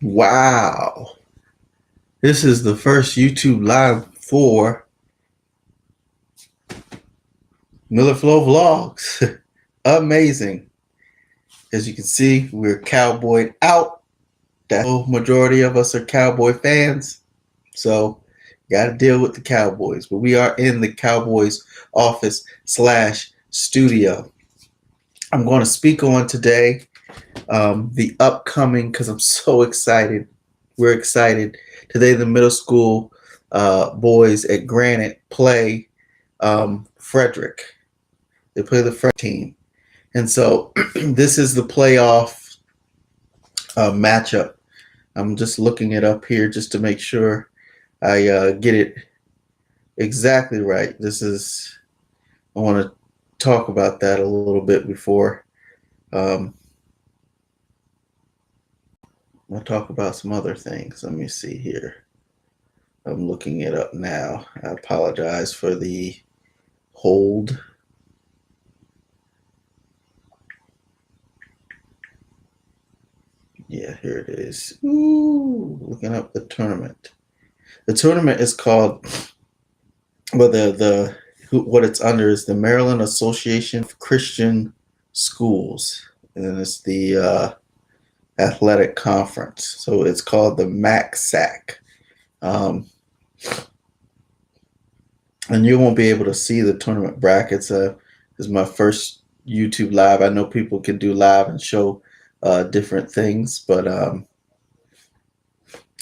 Wow. This is the first YouTube live for MILLERFLOW Vlogs. Amazing. As you can see, we're cowboyed out. The majority of us are Cowboy fans. So, got to deal with the Cowboys. But we are in the Cowboys office / studio. I'm going to speak on today the upcoming, because I'm so excited. We're excited. Today, the middle school boys at Granite play Frederick. They play the Frederick team. And so this is the playoff matchup. I'm just looking it up here just to make sure I get it exactly right. I want to talk about that a little bit before I'll talk about some other things. Let me see here. I'm looking it up now. I apologize for the hold. Yeah, here it is. Ooh, looking up the tournament. The tournament is called, well, what it's under is the Maryland Association of Christian Schools, and it's the athletic conference. So it's called the MACSAC. And you won't be able to see the tournament brackets. This is my first YouTube live. I know people can do live and show different things, but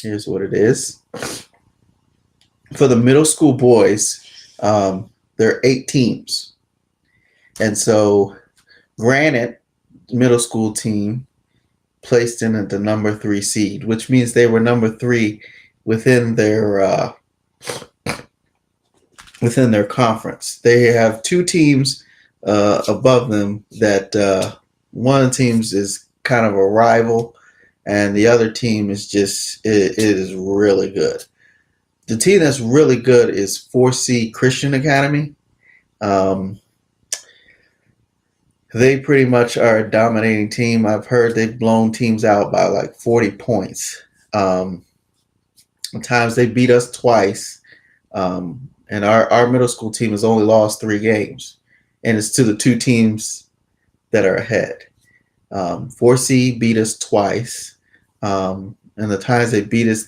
here's what it is. For the middle school boys, there are 8 teams. And so Granite middle school team placed in at the number 3 seed, which means they were number 3 within their conference. They have 2 teams above them that one of the teams is kind of a rival, and the other team is just it is really good. The team that's really good is 4C Christian Academy. They pretty much are a dominating team. I've heard they've blown teams out by like 40 points. Sometimes they beat us twice. And our middle school team has only lost 3 games. And it's to the 2 teams that are ahead. 4C beat us twice. And the times they beat us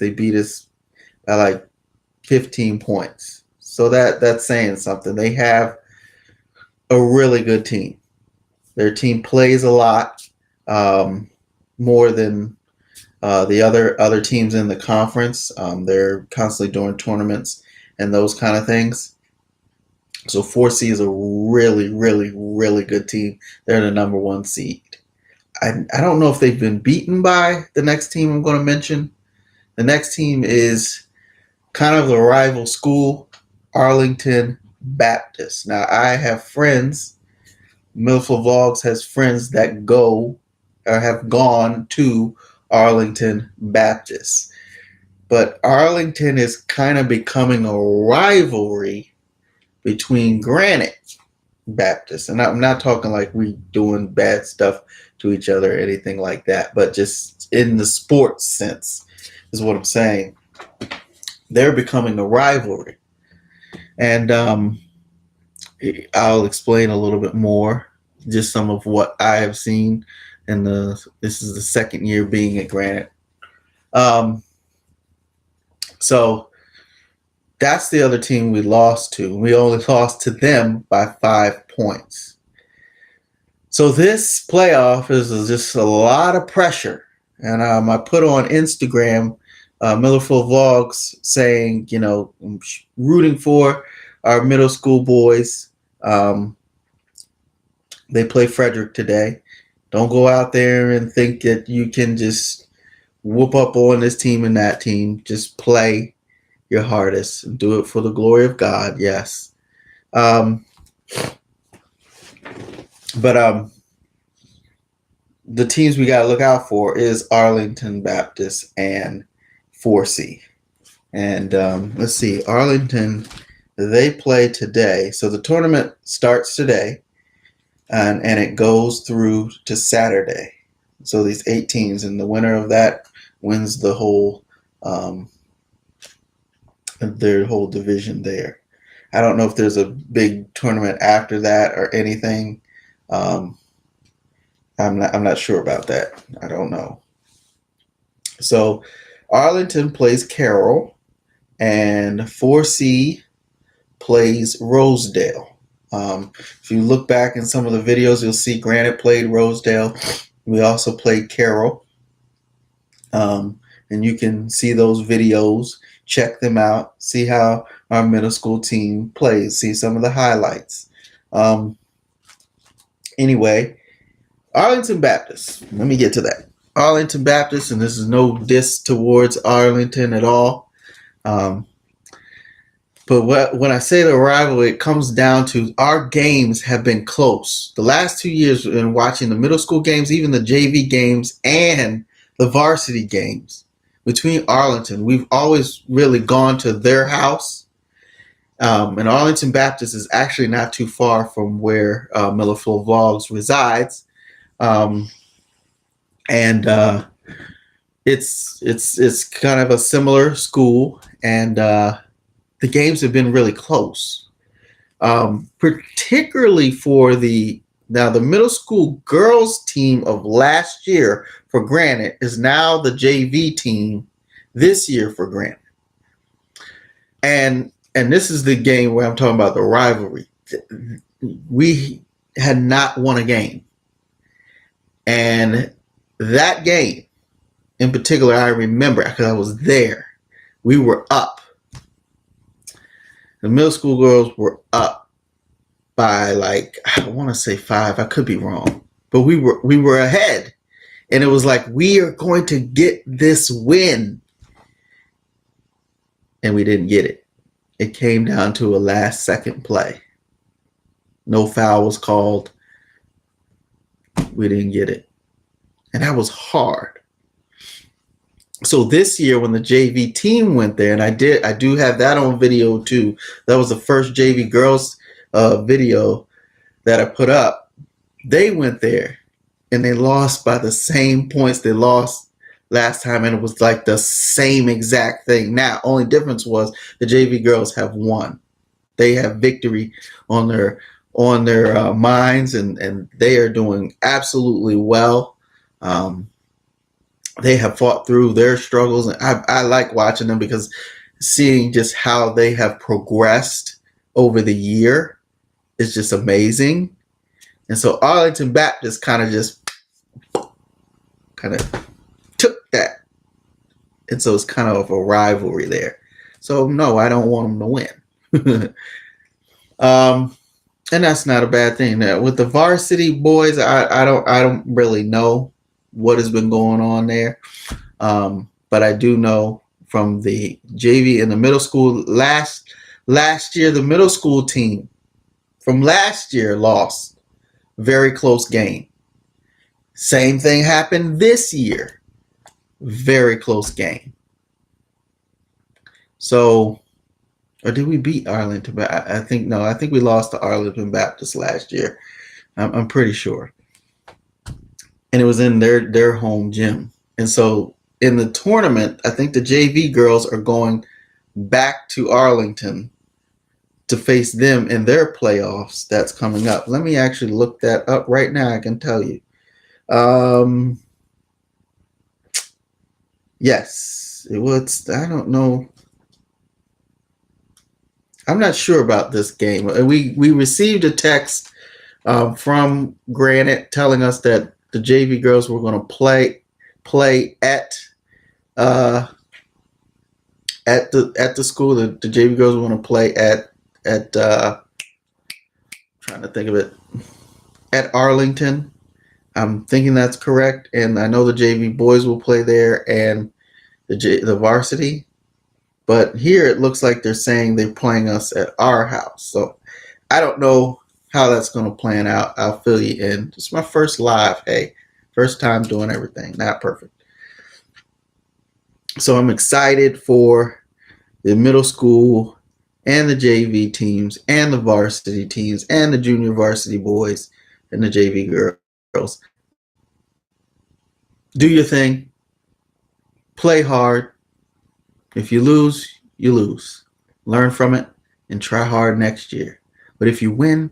by like 15 points. So that's saying something. They have a really good team. Their team plays a lot, more than the other teams in the conference. They're constantly doing tournaments and those kind of things. So 4C is a really, really, really good team. They're the number 1 seed. I don't know if they've been beaten by the next team I'm going to mention. The next team is kind of the rival school, Arlington Baptist. Now, I have friends, MILLERFLOW Vlogs has friends that go or have gone to Arlington Baptist. But Arlington is kind of becoming a rivalry between Granite Baptist. And I'm not talking like we doing bad stuff to each other or anything like that, but just in the sports sense is what I'm saying. They're becoming a rivalry. And I'll explain a little bit more, just some of what I have seen. And this is the second year being at Granite. So that's the other team we lost to. We only lost to them by 5 points. So this playoff is just a lot of pressure. And I put on Instagram, MILLERFLOW Vlogs, saying, I'm rooting for our middle school boys. They play Frederick today. Don't go out there and think that you can just whoop up on this team and that team. Just play your hardest and do it for the glory of God. Yes. But the teams we got to look out for is Arlington Baptist and 4C. And let's see, Arlington, they play today. So the tournament starts today, and it goes through to Saturday. So these 8 teams, and the winner of that wins the whole their whole division there. I don't know if there's a big tournament after that or anything. Um, I'm not sure about that. I don't know. So Arlington plays Carroll, and 4C plays Rosedale. If you look back in some of the videos, you'll see Granite played Rosedale. We also played Carroll. And you can see those videos, check them out, see how our middle school team plays, see some of the highlights. Anyway, Arlington Baptist. Let me get to that. Arlington Baptist, and this is no diss towards Arlington at all. But when I say the rivalry, it comes down to our games have been close. The last 2 years in watching the middle school games, even the JV games and the varsity games between Arlington, we've always really gone to their house. And Arlington Baptist is actually not too far from where MILLERFLOW Vlogs resides. It's kind of a similar school, and the games have been really close, particularly for the middle school girls team of last year for Granite is now the JV team this year for Granite. And this is the game where I'm talking about the rivalry. We had not won a game. And that game in particular, I remember because I was there. We were up. The middle school girls were up by I want to say 5. I could be wrong, but we were ahead, and it was like we are going to get this win, and we didn't get it. It came down to a last-second play. No foul was called. We didn't get it, and that was hard. So this year when the JV team went there, and I do have that on video too. That was the first JV girls video that I put up. They went there and they lost by the same points they lost last time, and it was like the same exact thing. Now, only difference was the JV girls have won. They have victory on their minds, and they are doing absolutely well. They have fought through their struggles, and I like watching them because seeing just how they have progressed over the year is just amazing. And so Arlington Baptist kind of took that. And so it's kind of a rivalry there. So no, I don't want them to win. And that's not a bad thing. Now, with the varsity boys, I don't really know what has been going on there. But I do know from the JV and the middle school last year, the middle school team from last year lost. Very close game. Same thing happened this year. Very close game. So, or did we beat Arlington? I think no. I think we lost to Arlington Baptist last year. I'm pretty sure. And it was in their home gym. And so in the tournament, I think the JV girls are going back to Arlington to face them in their playoffs that's coming up. Let me actually look that up right now. I can tell you. Yes, it was. I don't know. I'm not sure about this game. We received a text from Granite telling us that the JV girls were going to play at the school. The JV girls were going to play at trying to think of it, at Arlington. I'm thinking that's correct, and I know the JV boys will play there and the varsity. But here it looks like they're saying they're playing us at our house. So I don't know how that's going to plan out. I'll fill you in. It's my first live. Hey, first time doing everything. Not perfect. So I'm excited for the middle school and the JV teams and the varsity teams and the junior varsity boys and the JV girls. Do your thing. play hard. If you lose, you lose. Learn from it and try hard next year. But if you win,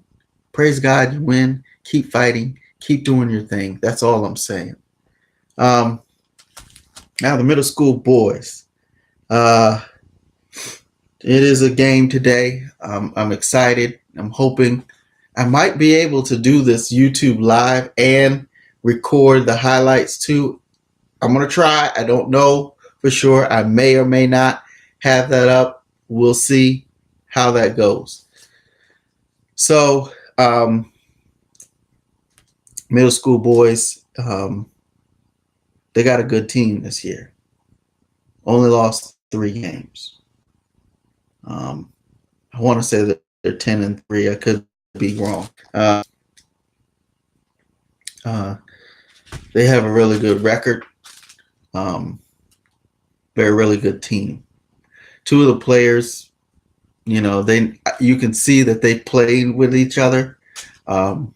praise God, you win. Keep fighting. Keep doing your thing. That's all I'm saying. Um, Now the middle school boys. Uh, it is a game today. I'm excited. I'm hoping I might be able to do this YouTube live and record the highlights too. I'm going to try. I don't know for sure. I may or may not have that up. We'll see how that goes. So, middle school boys, they got a good team this year. Only lost 3 games. I want to say that they're 10-3. I could be wrong. They have a really good record. They're a really good team. 2 of the players, you can see that they played with each other. One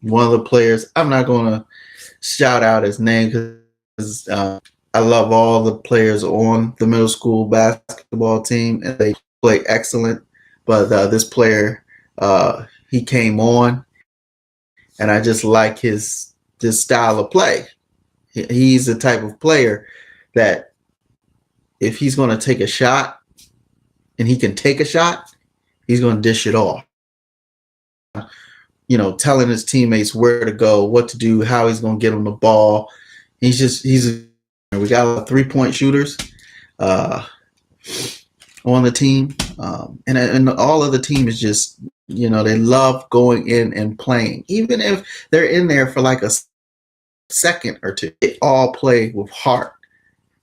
of the players, I'm not going to shout out his name because I love all the players on the middle school basketball team and they play excellent. But this player, he came on, and I just like his style of play. He's the type of player that if he's going to take a shot and he can take a shot, he's going to dish it off. Telling his teammates where to go, what to do, how he's going to get on the ball. We got a lot of 3-point shooters on the team. And all of the team is just, they love going in and playing. Even if they're in there for like a second or two, they all play with heart.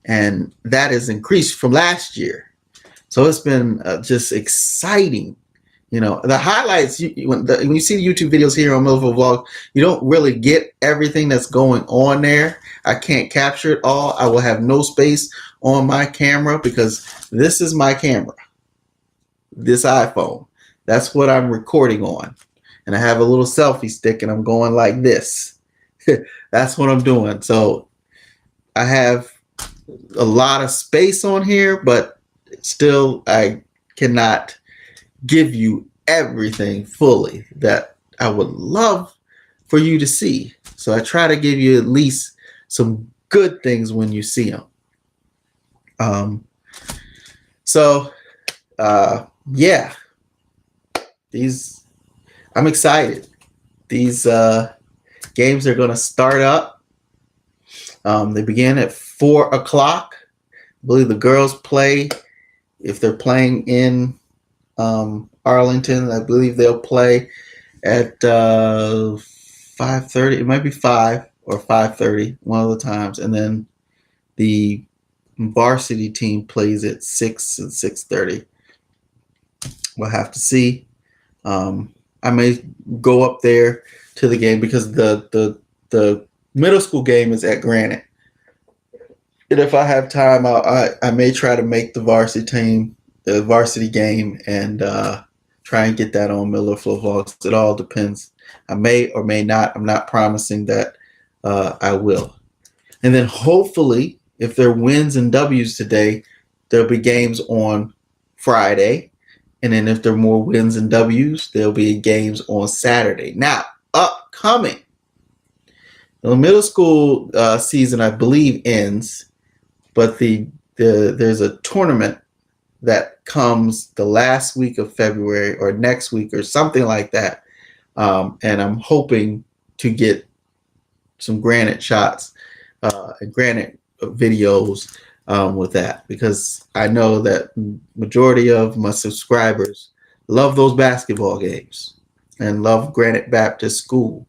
And that has increased from last year. So it's been just exciting. The highlights, when you see the YouTube videos here on MILLERFLOW Vlog, you don't really get everything that's going on there. I can't capture it all. I will have no space on my camera because this is my camera, this iPhone. That's what I'm recording on. And I have a little selfie stick and I'm going like this. That's what I'm doing. So I have a lot of space on here, but still I cannot give you everything fully that I would love for you to see. So I try to give you at least some good things when you see them. Yeah, I'm excited. These games are going to start up. They begin at 4 o'clock. I believe the girls play, if they're playing in Arlington, I believe they'll play at 5:30. It might be 5 or 5:30, one of the times. And then the varsity team plays at 6 and 6:30. We'll have to see. I may go up there to the game because the middle school game is at Granite. And if I have time, I may try to make the varsity game, and try and get that on MILLERFLOW Vlogs. It all depends. I may or may not. I'm not promising that I will. And then hopefully, if there are wins and W's today, there'll be games on Friday. And then if there are more wins and W's, there'll be games on Saturday. Now, upcoming, the middle school season, I believe, ends, but there's a tournament that comes the last week of February or next week or something like that. And I'm hoping to get some Granite shots, Granite videos with that, because I know that majority of my subscribers love those basketball games and love Granite Baptist School.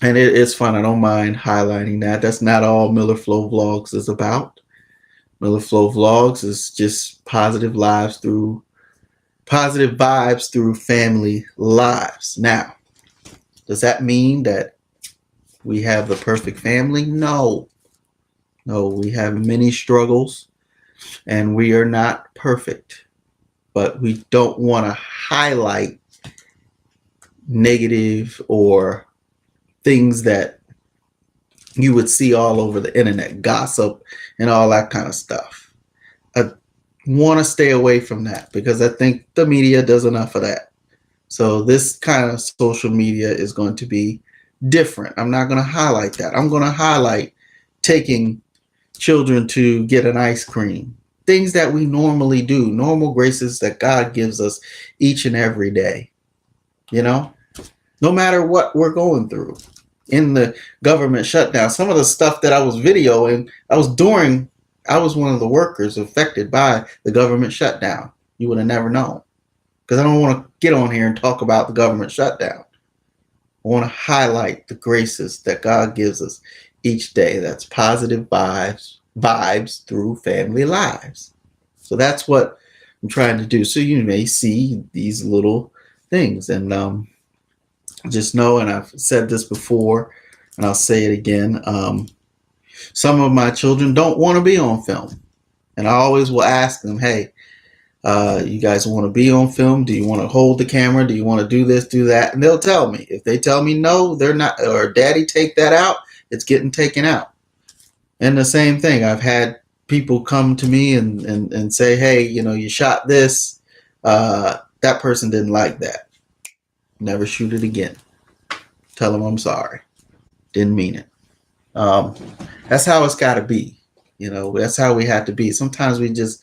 And it's fun. I don't mind highlighting that. That's not all MILLERFLOW Vlogs is about. MILLERFLOW Vlogs is just positive vibes through family lives. Now, does that mean that we have the perfect family? No, we have many struggles and we are not perfect, but we don't want to highlight negative or things that you would see all over the internet, gossip and all that kind of stuff. I want to stay away from that because I think the media does enough of that. So this kind of social media is going to be different. I'm not going to highlight that. I'm going to highlight taking children to get an ice cream, things that we normally do, normal graces that God gives us each and every day, you know, no matter what we're going through. In the government shutdown, some of the stuff that I was videoing, I was one of the workers affected by the government shutdown. You would have never known because I don't want to get on here and talk about the government shutdown. I want to highlight the graces that God gives us each day. That's positive vibes through family lives. So that's what I'm trying to do. So you may see these little things, and just know, and I've said this before, and I'll say it again. Some of my children don't want to be on film, and I always will ask them, "Hey, you guys want to be on film? Do you want to hold the camera? Do you want to do this, do that?" And they'll tell me. If they tell me no, they're not, or Daddy, take that out, it's getting taken out. And the same thing, I've had people come to me and say, "Hey, you shot this. That person didn't like that. Never shoot it again. Tell them I'm sorry. Didn't mean it." That's how it's got to be. That's how we have to be. Sometimes we just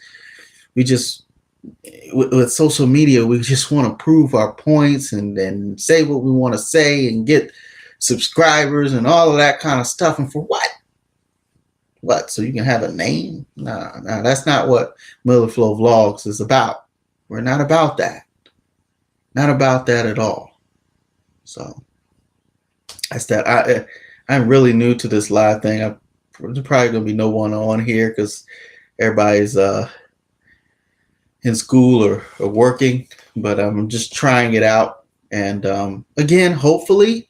with social media, we just want to prove our points and say what we want to say and get subscribers and all of that kind of stuff. And for what? What? So you can have a name? No, that's not what MILLERFLOW Vlogs is about. We're not about that. Not about that at all. So that's that. I'm really new to this live thing. There's probably gonna be no one on here because everybody's in school or working. But I'm just trying it out. And again, hopefully,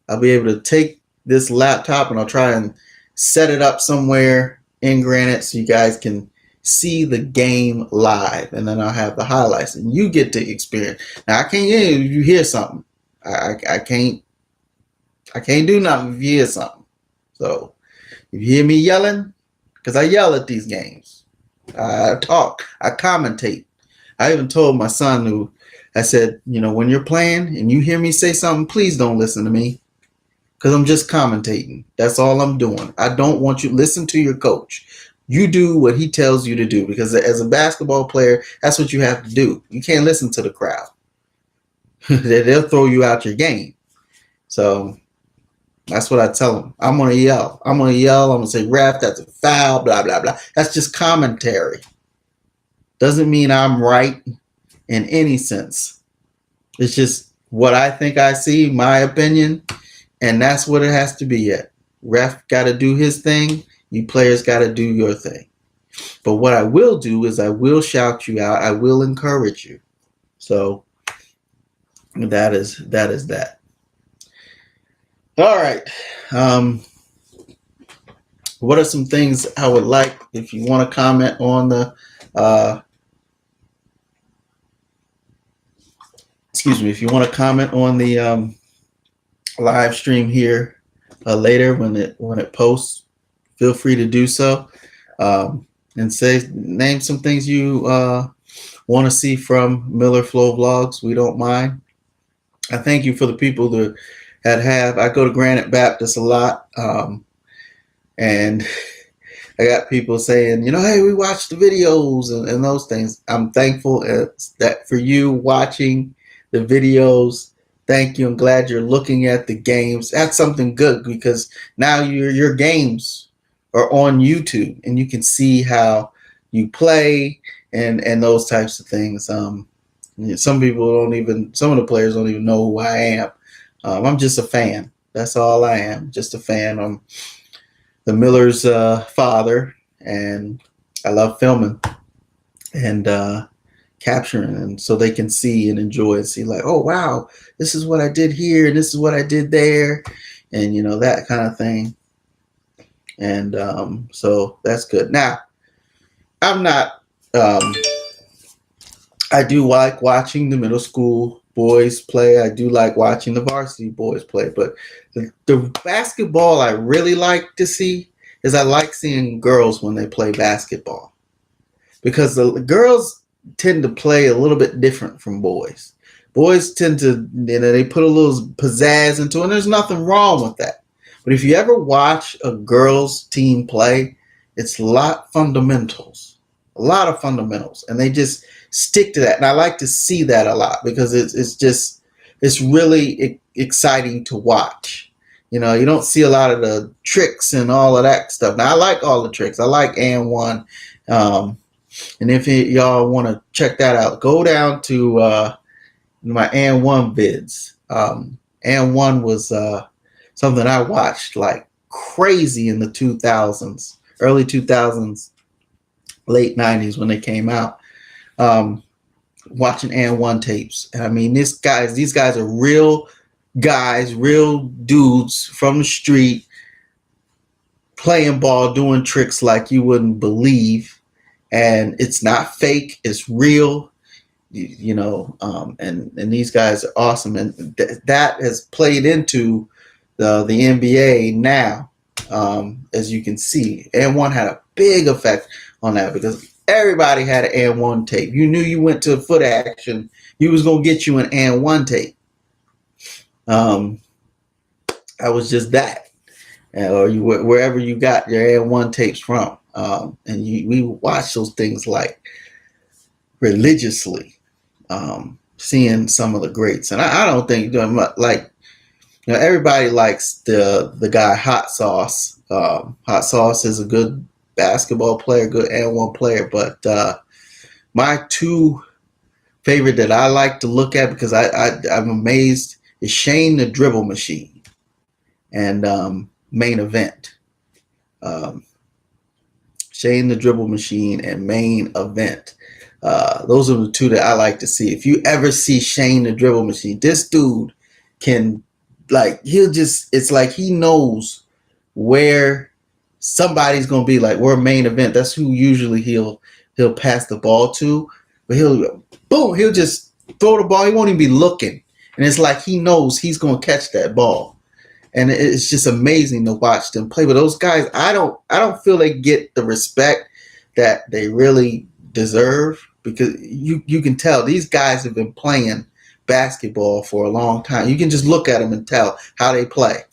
I'll be able to take this laptop and I'll try and set it up somewhere in Granite so you guys can see the game live, and then I'll have the highlights and you get to experience. Now I can't you hear something. I can't do nothing if you hear something. So if you hear me yelling, because I yell at these games, I talk, I commentate. I even told my son, I said, when you're playing and you hear me say something, please don't listen to me. Because I'm just commentating. That's all I'm doing. I don't want you to listen to your coach. You do what he tells you to do. Because as a basketball player, that's what you have to do. You can't listen to the crowd. They'll throw you out your game. So that's what I tell them. I'm going to yell. I'm going to say, "Ref, that's a foul, blah, blah, blah." That's just commentary. Doesn't mean I'm right in any sense. It's just what I think I see, my opinion. And that's what it has to be at. Ref got to do his thing. You players got to do your thing. But what I will do is I will shout you out. I will encourage you. So that is that. All right. What are some things I would like if you want to comment on the if you want to comment on the live stream here later when it posts, feel free to do so, and name some things you want to see from MILLERFLOW Vlogs. We don't mind. I thank you for the people that have. I go to Granite Baptist a lot, and I got people saying, "Hey, we watch the videos and those things." I'm thankful that for you watching the videos. Thank you. I'm glad you're looking at the games. That's something good because now your games are on YouTube and you can see how you play and those types of things. Some of the players don't even know who I am. I'm just a fan. That's all I am. Just a fan. I'm the Miller's father, and I love filming and capturing, and so they can see and enjoy and see like, "Oh wow, this is what I did here and this is what I did there," and that kind of thing. And so that's good. Now I'm not I do like watching the middle school boys play. I do like watching the varsity boys play. But the basketball I really like to see is I like seeing girls when they play basketball, because the girls tend to play a little bit different from boys. Boys tend to, they put a little pizzazz into it, and there's nothing wrong with that. But if you ever watch a girls team play, it's a lot of fundamentals, and they just stick to that. And I like to see that a lot, because it's really exciting to watch. You don't see a lot of the tricks and all of that stuff. Now I like all the tricks. I like and one. And if y'all want to check that out, go down to my and one vids. And one was something I watched like crazy in the 2000s, early 2000s, late 90s when they came out. Watching and one tapes. And I mean, these guys are real guys, real dudes from the street, playing ball, doing tricks like you wouldn't believe. And it's not fake, it's real. And these guys are awesome, and that has played into the NBA now, as you can see. And one had a big effect on that, because everybody had an and one tape. You knew you went to foot action, you was gonna get you an and one tape. I was just that, or wherever you got your and one tapes from, and we watch those things like religiously. Seeing some of the greats, and I don't think like everybody likes the guy Hot Sauce. Hot Sauce is a good basketball player, good and one player, but my two favorite that I like to look at, because I'm amazed, is Shane the Dribble Machine and Main Event. Shane the Dribble Machine and Main Event. Those are the two that I like to see. If you ever see Shane the Dribble Machine, this dude can, it's like he knows where somebody's gonna be, like where Main Event. That's who usually he'll pass the ball to, but he'll just throw the ball. He won't even be looking, and it's like he knows he's gonna catch that ball. And it's just amazing to watch them play. But those guys, I don't feel they get the respect that they really deserve, because you can tell these guys have been playing basketball for a long time. You can just look at them and tell how they play.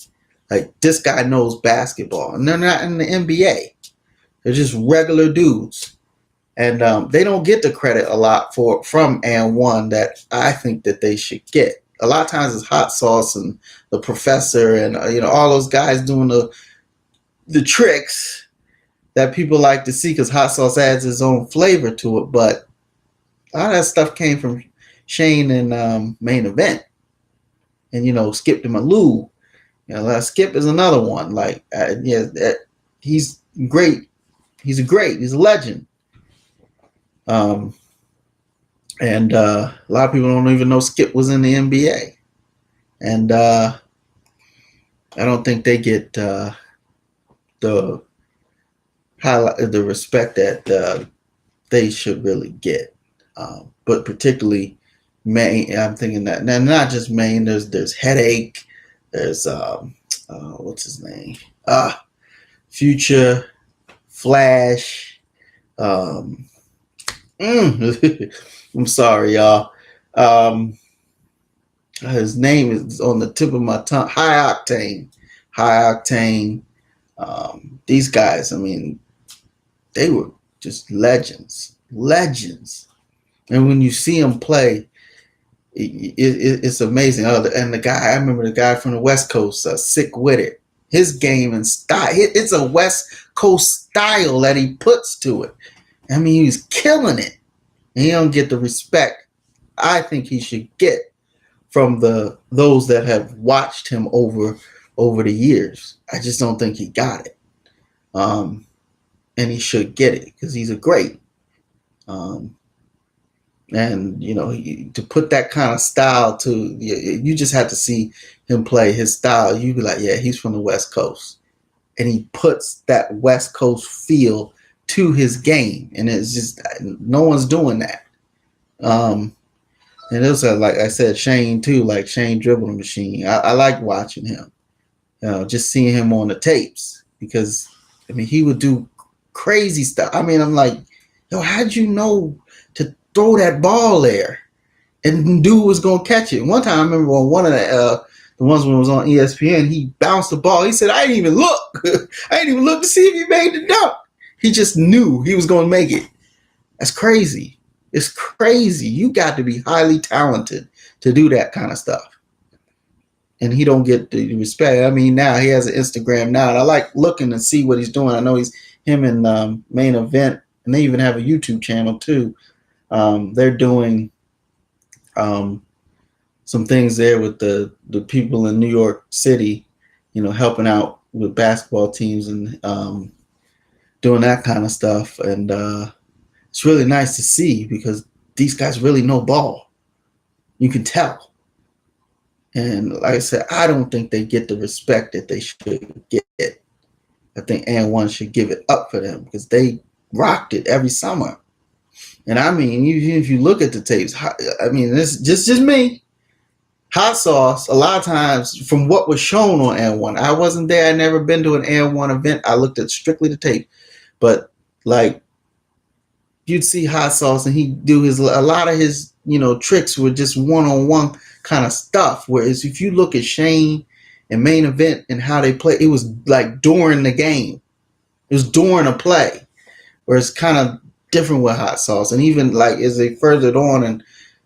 Like, this guy knows basketball, and they're not in the NBA. They're just regular dudes, and they don't get the credit a lot from and one that I think that they should get. A lot of times it's Hot Sauce and the Professor and all those guys doing the tricks that people like to see, because Hot Sauce adds his own flavor to it. But a lot of that stuff came from Shane and Main Event, and Skip to Malou. Skip is another one. He's great. He's a legend. And a lot of people don't even know Skip was in the NBA, and I don't think they get the respect that they should really get. But particularly Maine, I'm thinking that now, not just Maine. There's Headache. There's what's his name? Future, Flash. I'm sorry, y'all. His name is on the tip of my tongue. High Octane. These guys, I mean, they were just legends. And when you see them play, it's amazing. And I remember the guy from the West Coast, Sick With It. His game and style, it's a West Coast style that he puts to it. I mean, he's killing it. And he don't get the respect I think he should get from those that have watched him over the years. I just don't think he got it. And he should get it, because he's a great. And to put that kind of style to, you just have to see him play his style. You'd be like, yeah, he's from the West Coast, and he puts that West Coast feel to his game, and it's just no one's doing that. And it was like I said, Shane too, like Shane dribbling machine. I like watching him. Just seeing him on the tapes because I mean he would do crazy stuff. I mean I'm like, yo, how'd you know to throw that ball there? And dude was gonna catch it. One time I remember on one of the ones when it was on ESPN, he bounced the ball. He said, I didn't even look. I didn't even look to see if he made the dunk. He just knew he was gonna make it. That's crazy. It's crazy. You got to be highly talented to do that kind of stuff. And he don't get the respect. I mean, now he has an Instagram now, and I like looking and see what he's doing. I know he's him in Main Event, and they even have a YouTube channel too. They're doing some things there with the people in New York City, helping out with basketball teams and doing that kind of stuff. And it's really nice to see because these guys really know ball. You can tell. And like I said, I don't think they get the respect that they should get. I think AND1 should give it up for them because they rocked it every summer. And I mean, even if you look at the tapes, I mean, this just me. Hot sauce, a lot of times from what was shown on AND1, I wasn't there. I never been to an AND1 event. I looked at strictly the tape. But like you'd see hot sauce and he'd do a lot of his, tricks were just one-on-one kind of stuff. Whereas if you look at Shane and Main Event and how they play, it was like during the game. It was during a play. Where it's kind of different with hot sauce. And even like as they furthered on and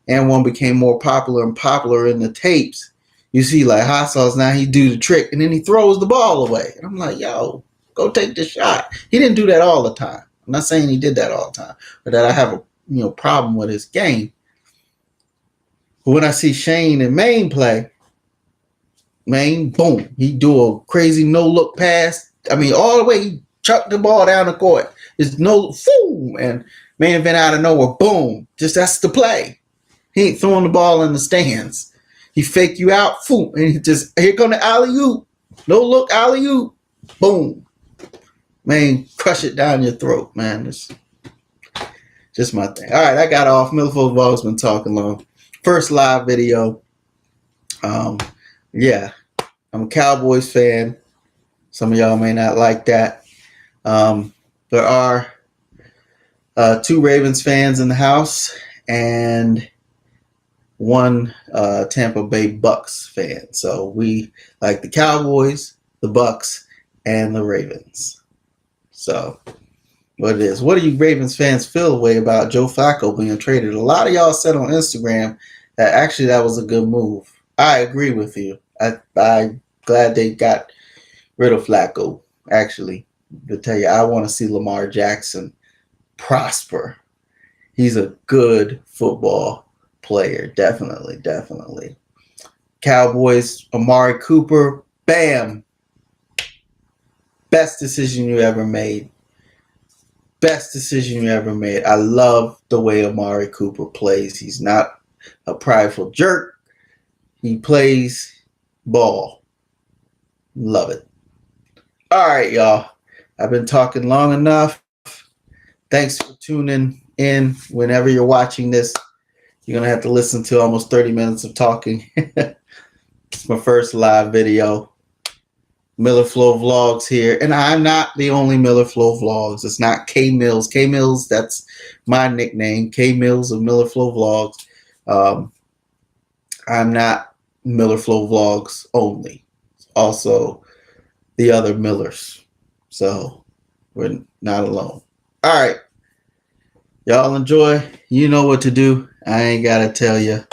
AND1 became more popular and popular in the tapes, you see like hot sauce now he do the trick and then he throws the ball away. And I'm like, yo, go take the shot. He didn't do that all the time. I'm not saying he did that all the time, but that I have a problem with his game. But when I see Shane and Main play, Main, boom, he do a crazy no-look pass. I mean, all the way he chucked the ball down the court. It's no, boom, and Main Event out of nowhere, boom. Just that's the play. He ain't throwing the ball in the stands. He fake you out, boom, and he just, here come the alley-oop. No-look alley-oop, boom. Man, crush it down your throat, man. It's just my thing. All right, I got off. MILLERFLOW Vlog's been talking long. First live video. Yeah, I'm a Cowboys fan. Some of y'all may not like that. There are 2 Ravens fans in the house and 1 Tampa Bay Bucks fan. So we like the Cowboys, the Bucks, and the Ravens. So, what it is. What do you Ravens fans feel the way about Joe Flacco being traded? A lot of y'all said on Instagram that actually that was a good move. I agree with you. I'm glad they got rid of Flacco, actually. To tell you, I want to see Lamar Jackson prosper. He's a good football player. Definitely, definitely. Cowboys, Amari Cooper, bam. Best decision you ever made. Best decision you ever made. I love the way Amari Cooper plays. He's not a prideful jerk. He plays ball. Love it. All right, y'all. I've been talking long enough. Thanks for tuning in. Whenever you're watching this, you're going to have to listen to almost 30 minutes of talking. It's my first live video. MILLERFLOW Vlogs here. And I'm not the only MILLERFLOW Vlogs. It's not K Mills. K Mills, that's my nickname. K Mills of MILLERFLOW Vlogs. I'm not MILLERFLOW Vlogs only. Also, the other Millers. So, we're not alone. All right. Y'all enjoy. You know what to do. I ain't got to tell you.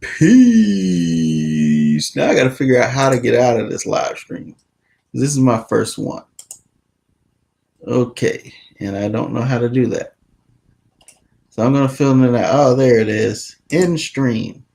Peace. Now I got to figure out how to get out of this live stream. This is my first one. Okay. And I don't know how to do that. So I'm going to fill in that. Oh, there it is. In stream.